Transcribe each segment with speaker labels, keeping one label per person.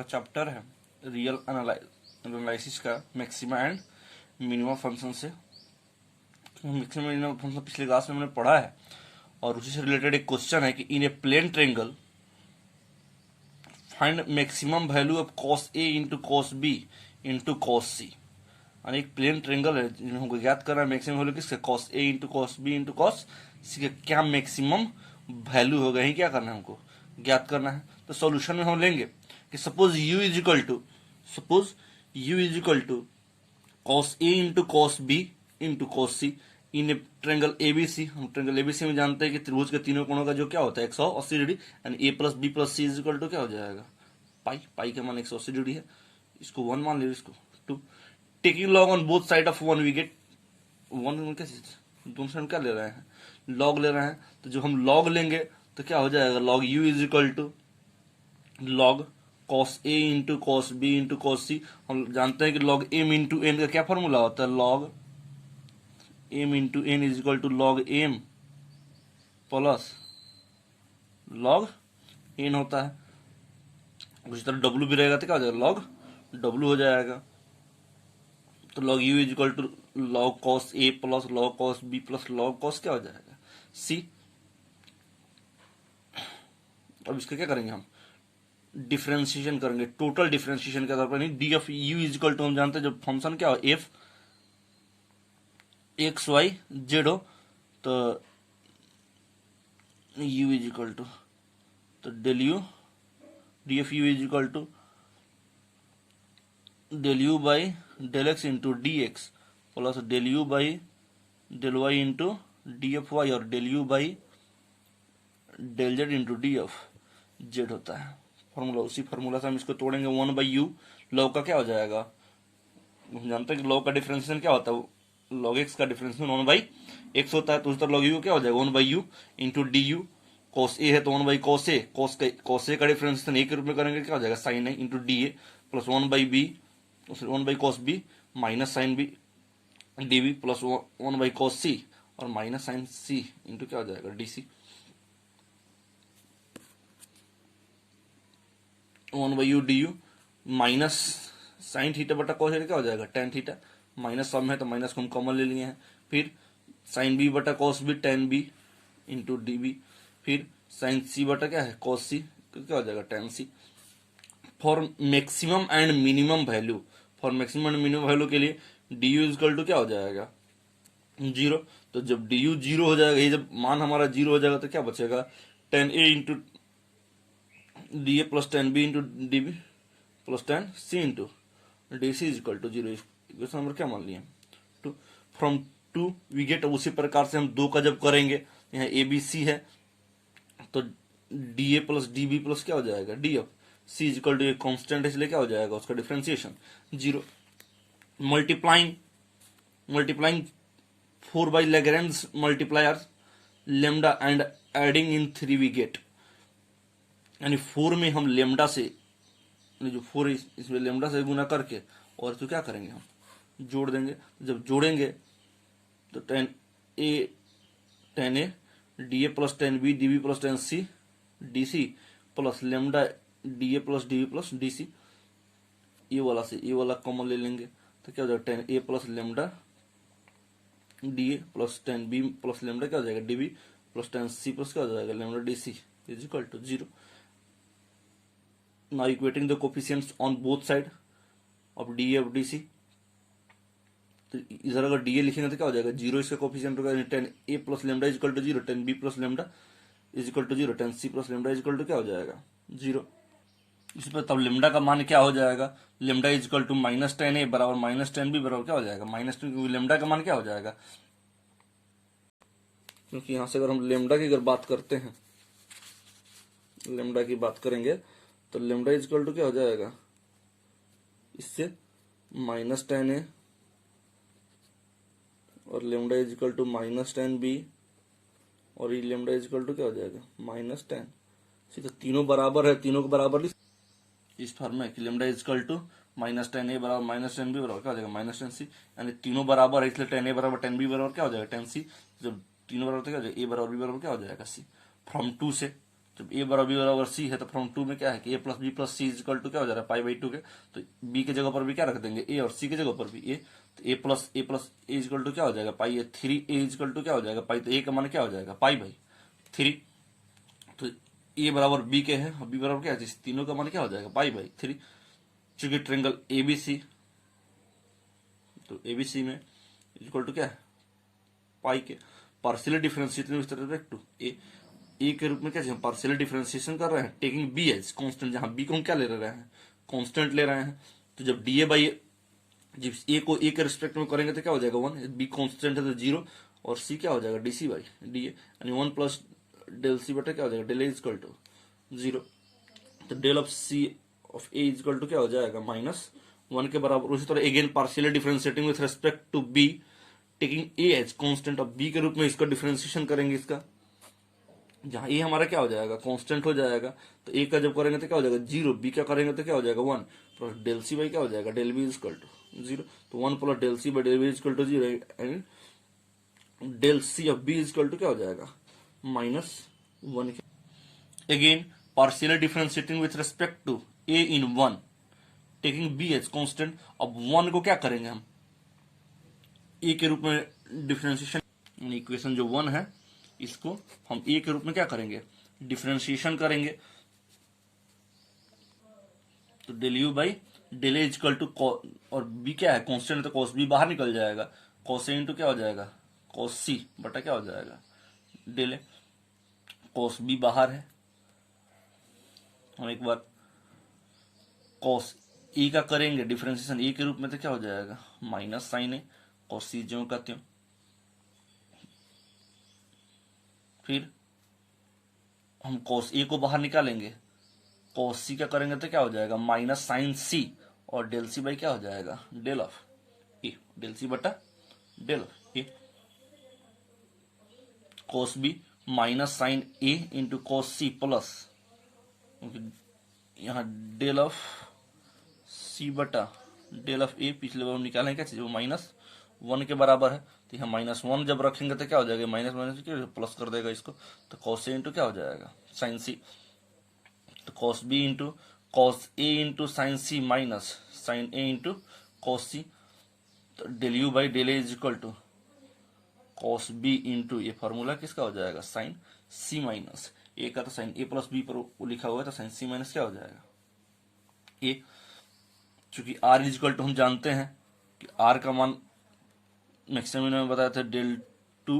Speaker 1: Chapter है real analysis का maxima and minimum function से। मैक्सिमम मिनिमम फंक्शन पिछले क्लास में हमने पढ़ा है और उसी से रिलेटेड एक क्वेश्चन है कि in a plane triangle find maximum value of cos A into cos B into cos C। यानी एक प्लेन ट्रेंगल है जिन्हें हमको ज्ञात करना है मैक्सिमम वैल्यू किसका cos A into cos B into cos C का क्या मैक्सिमम वैल्यू होगा, यही क्या करना है हमको ज्ञात करना है। तो सॉल्यूशन में हम लेंगे कि suppose u is equal to cos A into cos B into cos C in a triangle ABC। हम ट्रेंगल ABC में जानते हैं कि त्रिभुज के तीनों कोणों का जो क्या होता है 180 degree, and A plus B plus C is equal to क्या हो जाएगा पाई। पाई का मान 180 डिग्री है, इसको 1 मान लीजिए, इसको 2। Taking log on both side of 1 we get 1 कैसे दोनों साइड क्या ले रहे हैं लॉग ले रहे हैं, तो जब हम लॉग लेंगे तो क्या हो जाएगा log u is equal to log cos A into cos B into cos C। हम जानते हैं कि log m इंटू n का क्या फॉर्मूला होता है log m into n is equal to log m plus log n होता है। उसी तरह w भी रहेगा तो क्या हो जाएगा log w हो जाएगा। तो log u is equal to log cos A plus log cos B plus log cos क्या हो जाएगा C। अब इसका क्या करेंगे हम डिफरेंशिएशन करेंगे, टोटल डिफरेंशिएशन के आधार पर नहीं। D of U is equal to हम जानते हैं जब फंक्शन क्या हो एफ एक्स वाई जेड हो तो यू इज इक्वल टू तो del U D of U is equal to del U by del X into D X plus del U by del Y into D F Y और del U by del Z into D F Z होता है formula. उसी formula से हम इसको तोड़ेंगे 1 by you. Log का क्या हो जाएगा, हम जानते हैं कि लॉग का डिफरेंशिएशन क्या होता है लॉग एक्स का डिफरेंशिएशन 1 बाई एक्स होता है, तो उस तरह लॉग यू क्या हो जाएगा 1 by U into D U. Cos A है तो 1 by cos A, cos A का डिफरेंशिएशन ए के रूप में करेंगे क्या हो जाएगा sine A into D A plus 1 by B 1 by cos B minus sine B D B plus 1 by cos C और माइनस साइन सी इंटू क्या हो जाएगा D C. 1 by U D U minus sine theta बटा cos क्या हो जाएगा tan theta, minus sum है तो माइनस को हम कॉमन ले लिए हैं। फिर साइन बी बटा cos B tan B into D B, फिर साइन सी बटा क्या है कॉस सी क्या हो जाएगा tan C. For maximum and minimum value, for maximum and minimum value के लिए डी यू इजकल टू क्या हो जाएगा 0। तो जब डी यू 0 हो जाएगा, ये जब मान हमारा 0 हो जाएगा तो क्या बचेगा tan A into D A plus tan B into D B plus tan C into D C is equal to 0। Equation number क्या मान लिए 2। फ्रॉम 2 वी गेट, उसी प्रकार से हम 2 का जब करेंगे यहाँ ए बी सी है तो D A plus D B plus क्या हो जाएगा D F C is equal to a constant, इसलिए क्या हो जाएगा उसका differentiation 0। Multiplying 4 by Lagrange multiplier lambda and adding in 3 we get, यानी 4 में हम लेमडा से जो 4 इसमें लेमडा से गुना करके और तो क्या करेंगे हम जोड़ देंगे। जब जोड़ेंगे तो tan A D A plus tan B D B plus tan C D C plus lambda D A plus D B plus D C, ये वाला से ये वाला कॉमन ले लेंगे तो क्या हो जाएगा tan A plus lambda D A plus tan B plus lambda क्या हो जाएगा D B plus tan C plus क्या हो जाएगा lambda D C is equal to 0। Now equating the coefficients on both side of DA of DC, तो इधर अगर DA लिखेंगे तो क्या हो जाएगा 0, इसका कोफिशिएंट होगा tan A plus lambda is equal to 0, tan B plus lambda is equal to 0, tan C plus lambda is equal to क्या हो जाएगा 0। इस पर तब लेमडा का मान क्या हो जाएगा lambda is equal to minus ten A बराबर माइनस टेन बी बराबर क्या हो जाएगा माइनस 2, क्योंकि लेमडा का मान क्या हो जाएगा, क्योंकि यहाँ से अगर हम लेमडा की अगर बात करते हैं लेमडा की बात करेंगे तो लेमडा इज इक्वल टू क्या हो जाएगा इससे माइनस टेन ए और lambda is equal to minus tan B और ये लेमडा इज इक्वल टू क्या हो जाएगा माइनस टेन सी। तो तीनों बराबर है, तीनों को बराबर इस फॉर्म में कि lambda is equal to minus ten A बराबर माइनस टेन बी बराबर क्या हो जाएगा माइनस टेन सी, यानी तीनों बराबर है इसलिए टेन ए बराबर टेन बी बराबर क्या हो जाएगा टेन सी। जब तीनों बराबर तो क्या हो जाएगा ए बराबर बी बराबर क्या हो जाएगा सी। फ्रॉम 2 से जब a बराबर c है तो फ्रॉम 2 में क्या है कि a plus B plus C is equal to क्या हो जा रहा है पाई बाई 2 के, तो b के जगह पर भी क्या रख देंगे a और c के जगह पर भी a, तो a plus A is equal to क्या हो जाएगा pi, A 3 a is equal to क्या हो जाएगा पाई, तो a का मान क्या हो जाएगा पाई बाई 3, तो a बराबर b के है और b बराबर क्या है, तीनों का मान क्या हो जाएगा पाई बाई 3। चूंकि ट्रेंगल ABC, तो ABC में इक्वल टू क्या है पाई के, partial differentiation with respect to A के रूप में क्या हम पार्शियल डिफरेंशिएशन कर रहे हैं टेकिंग बी एज कांस्टेंट, जहां बी को हम क्या ले रहे हैं कांस्टेंट ले रहे हैं। तो जब डी ए बाई जब ए को ए के रिस्पेक्ट में करेंगे तो क्या हो जाएगा 1, बी कांस्टेंट है तो 0, और सी क्या हो जाएगा D C by D A, यानी 1 प्लस डेल सी बटा क्या हो जाएगा डेल ए इजक्वल टू 0, तो del of C of A is equal to क्या हो जाएगा -1 के बराबर। उसी तरह again partial differentiating with respect to B taking A as constant of B के रूप में इसका डिफरेंशिएशन करेंगे, इसका जहां ए हमारा क्या हो जाएगा कांस्टेंट हो जाएगा, तो ए का जब करेंगे तो क्या हो जाएगा 0, बी का करेंगे तो क्या हो जाएगा 1, प्लस डेल सी बाई क्या हो जाएगा डेल बी इजक्वल टू 0, तो 1 plus del C by del B is equal to 0 and del C of B is equal to क्या हो जाएगा -1। Again partial differentiating with respect to A in 1 taking B as constant, अब 1 को क्या करेंगे हम ए के रूप में डिफरेंशिएशन, इक्वेशन जो 1 है इसको हम ए के रूप में क्या करेंगे डिफरेंशिएशन करेंगे, तो del U by del A equal to, और बी क्या है कांस्टेंट है तो कॉस बी बाहर निकल जाएगा, कॉस ए इंटू क्या हो जाएगा कॉस सी बटा क्या हो जाएगा डेल ए, कॉस बी बाहर है, हम एक बार कॉस ए का करेंगे डिफरेंशिएशन ए के रूप में तो क्या हो जाएगा माइनस साइन ए कॉस सी ज्यों का त्यों, फिर हम कॉस ए को बाहर निकालेंगे, कॉस सी का करेंगे तो क्या हो जाएगा माइनस साइन सी, और डेल सी बाई क्या हो जाएगा del of A, del C बटा del of A, cos B minus sine A into cos C plus यहाँ डेल ऑफ सी बटा डेल ऑफ ए, पिछले बार हम निकालेंगे क्या चीज वो -1 के बराबर है, तो यहाँ -1 जब रखेंगे तो क्या हो जाएगा माइनस माइनस प्लस कर देगा इसको, तो कॉस ए इंटू क्या हो जाएगा साइन सी, तो cos B into cos A into sine C minus sine A into cos C, तो del U by del A is equal to cos B into ये फॉर्मूला किसका हो जाएगा sine C minus ए का, तो sign ए plus B पर लिखा हुआ है तो साइन सी माइनस क्या हो जाएगा ए, चूंकि आर इज इक्वल टू हम जानते हैं कि आर का मान मैक्सिमम में बताया था del 2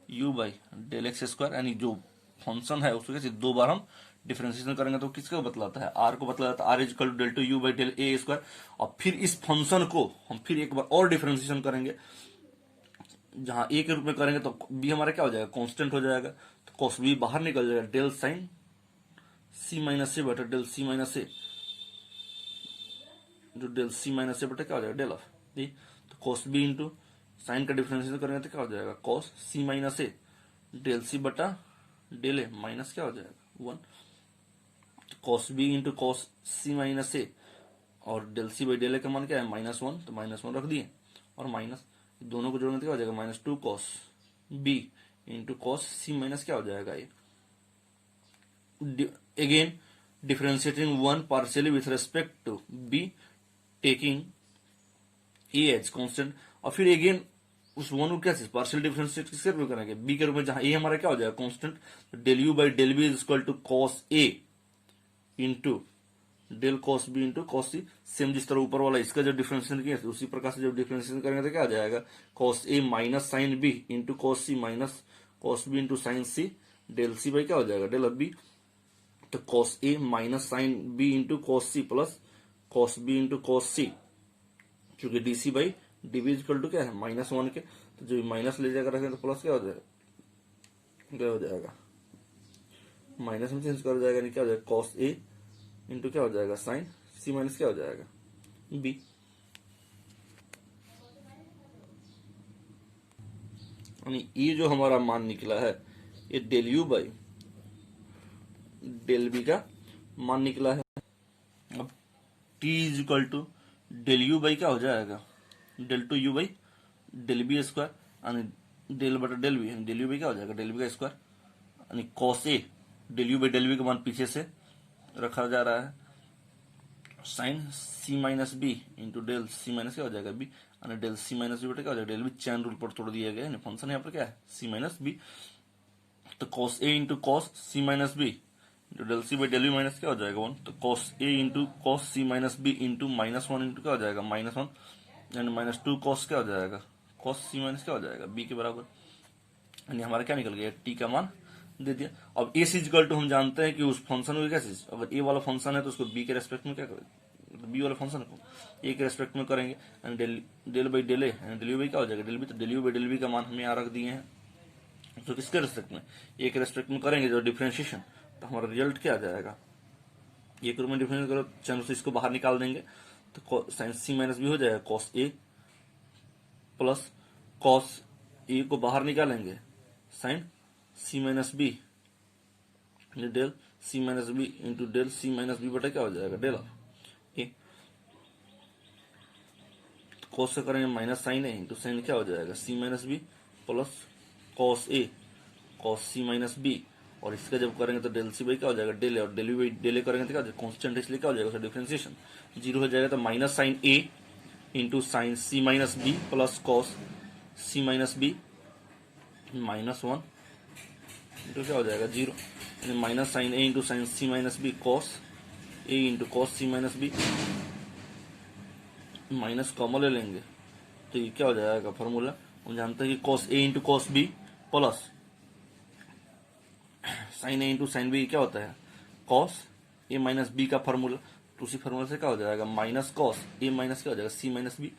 Speaker 1: U by del X square, यानी जो फंक्शन है उसको कैसे 2 बार हम डिफरेंशिएशन करेंगे तो किसको बतलाता है आर को बतलाता है, R is equal to del 2 U by del A square, और फिर इस फंक्शन को हम फिर एक बार और डिफरेंशिएशन करेंगे, जहां ए के रूप में करेंगे तो बी हमारा क्या हो जाएगा कांस्टेंट हो जाएगा, तो कॉस बी बाहर निकल जाएगा डेल साइन सी माइनस ए बटा डेल सी माइनस ए, जो डेल सी माइनस ए बटा क्या हो जाएगा डेल ऑफ ए, तो कॉस बी इंटू साइन का डिफरेंशिएशन करेंगे तो क्या हो जाएगा कॉस सी माइनस ए डेल सी बटा डेल ए माइनस क्या हो जाएगा 1, तो cos B into cos C minus ए और डेल सी बाई डेल ए का मान क्या है -1, तो -1 रख दिए, और माइनस दोनों को जोड़ने तो क्या हो जाएगा -2 cos B into cos C minus क्या हो जाएगा A, again differentiating 1 partially with respect to B taking A as constant, और फिर अगेन उस 1 को क्या चीज पार्शियल डिफरेंशिएट किसके रूप में करेंगे बी के रूप में, जहां ए हमारा क्या हो जाएगा कांस्टेंट, तो del U by del B is equal to cos A into del cos B into cos C, same जिस तरह ऊपर वाला इसका जब डिफरेंशिएशन किया उसी प्रकार से जब डिफरेंशिएशन करेंगे तो क्या आ जाएगा cos A minus sine B into cos C minus cos B into sine C del C by क्या हो जाएगा डेल ऑफ बी, तो cos A minus sine B into cos C plus cos B into cos C, चूंकि D C by D B equal to क्या है -1 के, तो जो माइनस ले जाकर रखेंगे तो प्लस क्या हो जाएगा माइनस में चेंज कर जाएगा, नहीं क्या हो जाएगा कॉस ए इंटू क्या हो जाएगा साइन सी माइनस क्या हो जाएगा बी, यानी ये जो हमारा मान निकला है ये del U by del B का मान निकला है। अब t is equal to del U by क्या हो जाएगा del 2 U by del B square, यानी डेल बटा del V, del U by क्या हो जाएगा, डेल वी का स्क्वायर, यानी cos A del U by del V का मान पीछे से रखा जा रहा है, sine C minus B into del C minus क्या हो जाएगा बी, यानी डेल सी माइनस बी बटा क्या हो जाएगा, डेल बी चैन रूल पर तोड़ दिया गया है, फंक्शन यहाँ पर क्या है सी माइनस बी, तो cos A into cos C minus B into del C by del B minus क्या हो जाएगा 1, तो cos A into cos C minus B into -1 into क्या हो जाएगा -1, यानी -2 कॉस क्या हो जाएगा, कॉस सी माइनस क्या हो जाएगा बी के बराबर, यानी हमारा क्या निकल गया टी का मान दे दिया। अब ए इक्वल टू हम जानते हैं कि उस फंक्शन को क्या चीज, अगर ए वाला फंक्शन है तो उसको बी के रेस्पेक्ट में क्या करेंगे, तो बी वाला फंक्शन को ए के रेस्पेक्ट में करेंगे, यानी del by del A, del U by क्या हो जाएगा डेल बी, तो del U by del B का मान हमें यहाँ रख दिए हैं, तो किसके रेस्पेक्ट में, ए के रेस्पेक्ट में करेंगे जो डिफरेंशिएशन, तो हमारा रिजल्ट क्या आ जाएगा, ए के रूप में डिफरेंशिएट करो चैन से इसको बाहर निकाल देंगे, तो साइन सी माइनस बी हो जाएगा cos A plus cos A को बाहर निकालेंगे sine C minus B del C minus B into del C minus B बटा क्या हो जाएगा डेल ऑफ ए, कॉस से करेंगे minus sine A into sign क्या हो जाएगा सी minus B plus cos A cos C minus B, और इसका जब करेंगे तो डेल सी बाई क्या हो जाएगा डेल ए, और डेल बाई डेल ए करेंगे तो क्या हो जाएगा कॉन्स्टेंट, इसलिए क्या हो जाएगा उसका डिफरेंशिएशन 0 हो जाएगा, तो minus sine A into sine C minus B plus cos C minus B -1 into क्या हो जाएगा 0, यानी minus sine A into sine C minus B cos A into cos C minus B, minus common ले लेंगे तो ये क्या हो जाएगा फॉर्मूला, हम जानते हैं कि cos A into cos B plus sine A into sine B क्या होता है कॉस ए माइनस बी का फॉर्मूला, तो उसी फॉर्मूला से क्या हो जाएगा माइनस कॉस ए माइनस क्या हो जाएगा सी माइनस बी,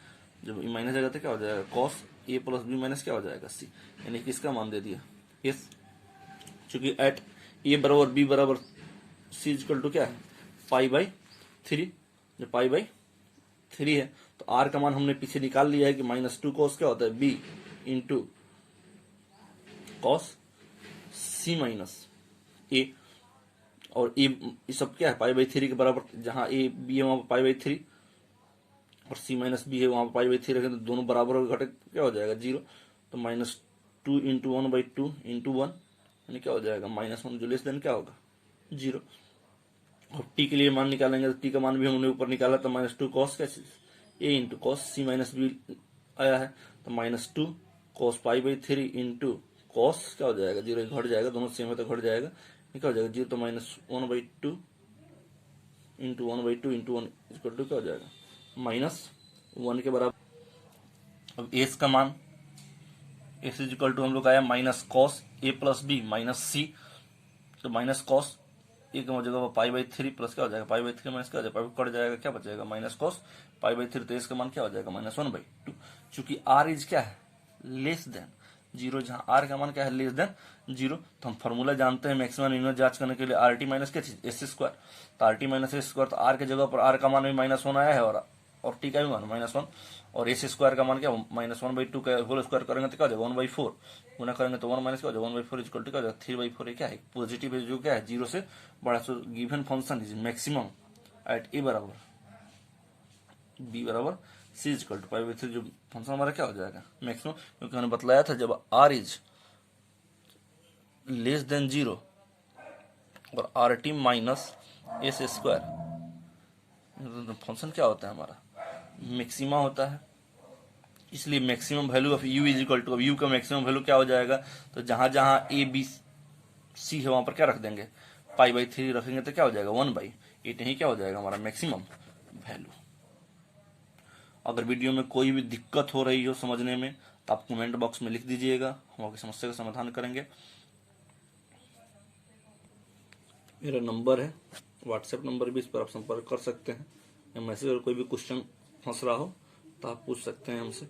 Speaker 1: जब ए माइनस जाएगा तो क्या हो जाएगा cos A plus B minus क्या हो जाएगा सी, यानी किसका मान दे दिया एस, चूंकि एट ए बराबर बी बराबर सी इक्वल टू क्या है π/3, जो π/3 है, तो आर का मान हमने पीछे निकाल लिया है कि -2 कॉस क्या होता है B into cos C minus ए, और ए सब क्या है π/3 के बराबर, जहां ए बी है वहां पर π/3 और सी माइनस बी है वहां पर π/3 रखें तो दोनों बराबर घटे क्या हो जाएगा 0, तो -2 इंटू 1/2 इंटू 1 यानी क्या हो जाएगा -1, जो लेस देन क्या होगा 0, और टी के लिए मान निकालेंगे तो टी का मान भी हमने ऊपर निकाला, तो -2 कॉस क्या चीज ए into cos C minus B आया है, तो -2 कॉस π/3 इंटू कॉस क्या हो जाएगा 0, घट जाएगा, दोनों सेम है तो घट जाएगा, ये क्या हो जाएगा 0, तो -1/2 इंटू 1/2 इंटू 1 इक्वल टू क्या हो जाएगा -1 के बराबर। अब एस का मान एस इक्वल टू हम लोग आया minus cos A plus B minus सी, तो माइनस कॉस ए की जगह π/3 प्लस क्या हो जाएगा π/3 माइनस क्या हो जाएगा कट जाएगा, क्या बचेगा माइनस कॉस π/3, तो इसका मान क्या हो जाएगा -1/2, चूंकि आर इज क्या है लेस देन 0, जहां आर का मान क्या है लेस देन 0, तो हम फॉर्मूला जानते हैं मैक्सिमम इनवर्स जांच करने के लिए आर टी माइनस क्या चीज एस स्क्वायर, तो are T minus S square, तो आर के जगह पर आर का मान भी -1 आया है और टी का भी मान -1, और एस स्क्वायर का मान क्या -1/2 का होल स्क्वायर करेंगे तो क्या हो जाएगा 1/4, गुना करेंगे तो 1 माइनस क्या हो जाएगा 1/4 इक्वल टू क्या हो जाएगा 3/4, क्या है पॉजिटिव है जो क्या है 0 से बड़ा, so given function is maximum at A बराबर बी बराबर सी इक्वल टू π/3, जो फंक्शन हमारा क्या हो जाएगा मैक्सिमम, क्योंकि हमने बतलाया था जब आर इज लेस देन 0 और R T minus S square, function क्या होता है हमारा मैक्सिमा होता है, इसलिए maximum value of U is equal to, अब यू का मैक्सिमम वैल्यू क्या हो जाएगा, तो जहां जहां ए बी सी है वहां पर क्या रख देंगे π/3 रखेंगे तो क्या हो जाएगा 1/8, ही क्या हो जाएगा हमारा मैक्सिमम वैल्यू। अगर वीडियो में कोई भी दिक्कत हो रही हो समझने में तो आप कमेंट बॉक्स में लिख दीजिएगा, हम आपकी समस्या का समाधान करेंगे। मेरा नंबर है व्हाट्सएप नंबर भी, इस पर आप संपर्क कर सकते हैं, या मैसेज और कोई भी क्वेश्चन फंस रहा हो तो आप पूछ सकते हैं हमसे।